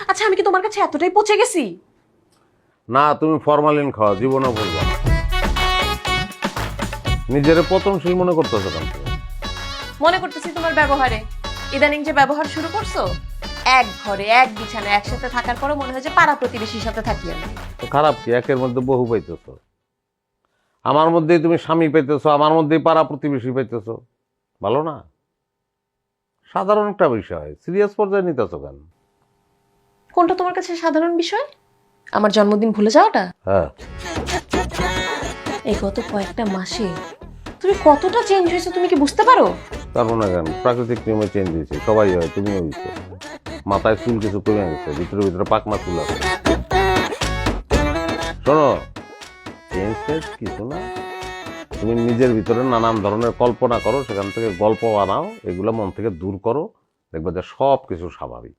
আচ্ছা আমি কি তোমার কাছে এতটাই পচে গেছি? না, তুমি ফরমালিন খাওয়া জীবনে ভুলবা না। নিজের পতনশীল মনে করতেছো কেন তুমি? মনে করতেছি তোমার ব্যবহারে। ইদানিং যে ব্যবহার শুরু করছো, এক ঘরে এক বিছানায় একসাথে থাকার পরে মনে হয় যে পাড়া প্রতিবেশীর সাথে থাকি আমি। তো খারাপ কি? একের মধ্যে বহু পাইতেছো। আমার মধ্যেই তুমি স্বামী পাইতেছো, আমার মধ্যেই পাড়া প্রতিবেশী পাইতেছো। ভালো না? সাধারণ একটা বিষয়, সিরিয়াস পর্যায়ে নিতেছো কেন? কোনটা তোমার কাছে সাধারণ বিষয়? আমার জন্মদিন ভুলে যাওয়াটা? হ্যাঁ, এই গত কয়েকটা মাসে তুমি কতটা চেঞ্জ হয়েছো তুমি কি বুঝতে পারো? তারপর না কেন, প্রাকৃতিক নিয়মে চেঞ্জ হয়েছে, সবাই হয়, তুমিও হইছো। মাথায় চুল কিছু কমে গেছে, ভিতরে ভিতরে পাকনা চুল আছে। শোনো, চেঞ্জ কিছু না, তুমি নিজের ভিতরে নানান ধরনের কল্পনা করো, সেখান থেকে গল্প বানাও, এগুলো মন থেকে দূর করো, দেখবে যে সব কিছু স্বাভাবিক।